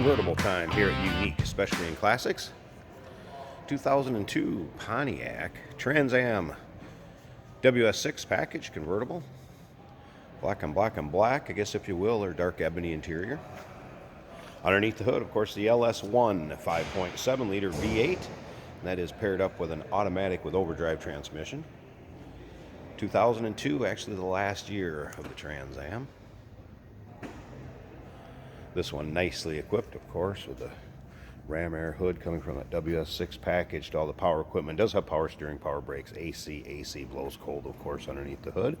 Convertible time here at Unique, especially in classics. 2002 Pontiac Trans Am WS6 package convertible. Black on black on black, I guess if you will, or dark ebony interior. Underneath the hood, of course, the LS1 5.7 liter V8. And that is paired up with an automatic with overdrive transmission. 2002, actually the last year of the Trans Am. This one nicely equipped, of course, with the ram air hood coming from that WS6 package to all the power equipment. It does have power steering, power brakes, AC blows cold, of course, underneath the hood.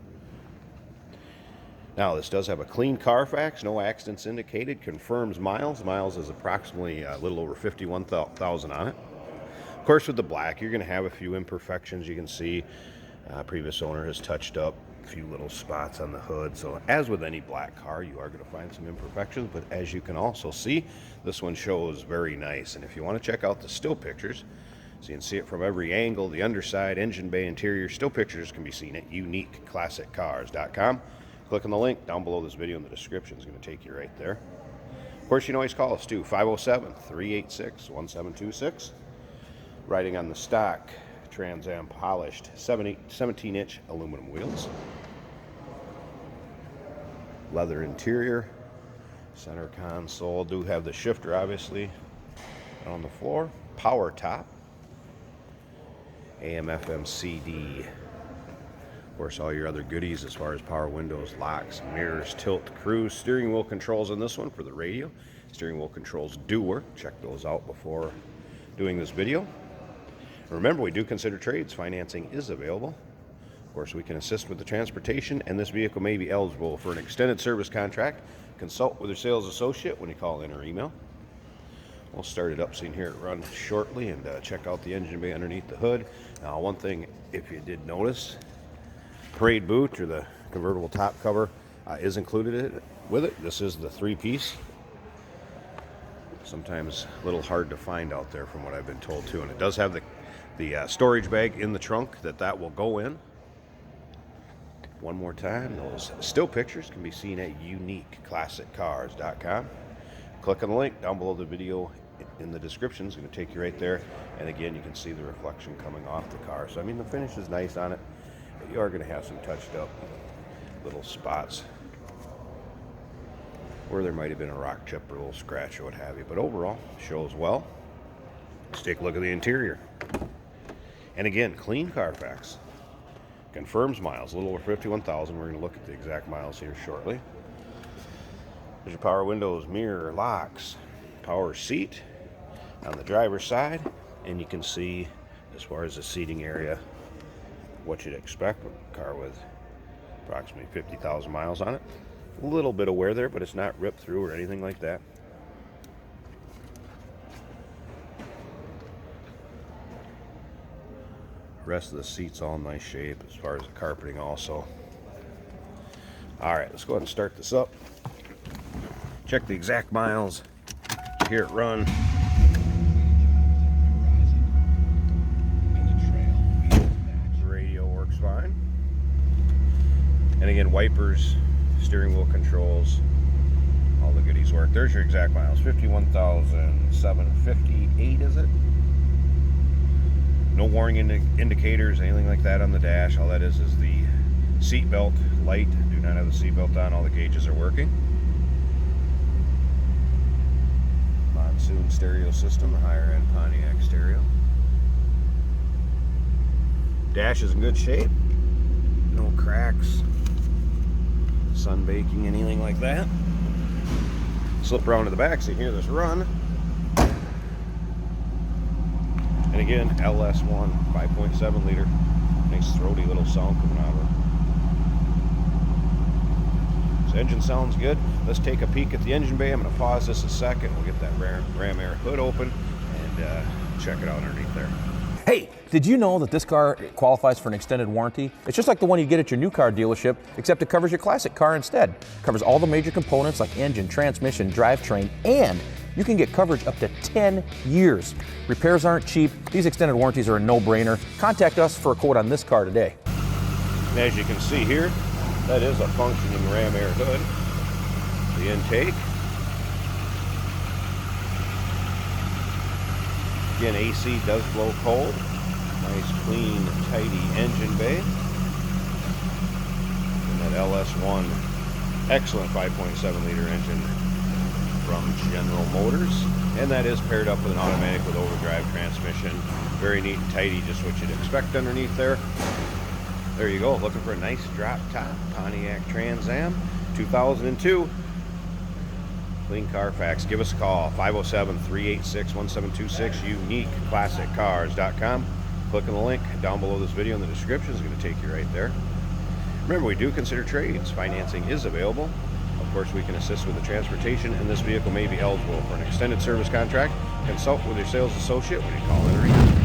Now, this does have a clean Carfax, no accidents indicated, confirms miles. Miles is approximately a little over 51,000 on it. Of course, with the black, you're going to have a few imperfections. You can see previous owner has touched up a few little spots on the hood. So as with any black car, you are going to find some imperfections, but as you can also see, this one shows very nice. And if you want to check out the still pictures, so you can see it from every angle, the underside, engine bay, interior, still pictures can be seen at uniqueclassiccars.com. Click on the link down below this video in the description. It's going to take you right there. Of course, you can always call us too, 507-386-1726. Riding on the stock Trans Am polished 17-inch aluminum wheels. Leather interior. Center console. Do have the shifter, obviously, on the floor. Power top. AM, FM, CD. Of course, all your other goodies as far as power windows, locks, mirrors, tilt, cruise, steering wheel controls on this one for the radio. Steering wheel controls do work. Check those out before doing this video. Remember, we do consider trades. Financing is available. Of course, we can assist with the transportation, and this vehicle may be eligible for an extended service contract. Consult with your sales associate when you call in or email. We'll start it up so you can hear it run shortly and check out the engine bay underneath the hood. Now, one thing, if you did notice, parade boot or the convertible top cover is included with it. This is the three-piece. Sometimes a little hard to find out there from what I've been told too. And it does have the storage bag in the trunk that will go in. One more time, those still pictures can be seen at uniqueclassiccars.com. Click on the link down below the video in the description. It's going to take you right there. And again, you can see the reflection coming off the car. So, I mean, the finish is nice on it. But you are going to have some touched up little spots where there might have been a rock chip or a little scratch or what have you. But overall, shows well. Let's take a look at the interior. And again, clean Carfax. Confirms miles, a little over 51,000. We're going to look at the exact miles here shortly. There's your power windows, mirror, locks, power seat on the driver's side. And you can see, as far as the seating area, what you'd expect with a car with approximately 50,000 miles on it. A little bit of wear there, but it's not ripped through or anything like that. Rest of the seat's all in nice shape as far as the carpeting also. All right, let's go ahead and start this up. Check the exact miles. Hear it run. The radio works fine. And again, wipers, steering wheel controls, all the goodies work. There's your exact miles. 51,758 is it? No warning indicators, anything like that on the dash. All that is the seat belt light. Do not have the seat belt on. All the gauges are working. Monsoon stereo system, higher end Pontiac stereo. Dash is in good shape. No cracks, sun baking, anything like that. Slip around to the back so you hear this run. And again, LS1 5.7 liter. Nice throaty little sound coming out of it. So engine sounds good. Let's take a peek at the engine bay. I'm going to pause this a second. We'll get that ram air hood open and check it out underneath there. Hey, did you know that this car qualifies for an extended warranty? It's just like the one you get at your new car dealership, except it covers your classic car instead. It covers all the major components like engine, transmission, drivetrain, and you can get coverage up to 10 years. Repairs aren't cheap. These extended warranties are a no-brainer. Contact us for a quote on this car today. And as you can see here, that is a functioning ram air hood. The intake. Again, AC does blow cold. Nice, clean, tidy engine bay. And that LS1, excellent 5.7 liter engine from General Motors. And that is paired up with an automatic with overdrive transmission. Very neat and tidy, just what you'd expect underneath there. There you go, looking for a nice drop top Pontiac Trans Am, 2002. Clean Carfax. Give us a call, 507-386-1726, uniqueclassiccars.com. Click on the link down below this video in the description. It's going to take you right there. Remember, we do consider trades. Financing is available. Of course, we can assist with the transportation, and this vehicle may be eligible for an extended service contract. Consult with your sales associate when you call in or email.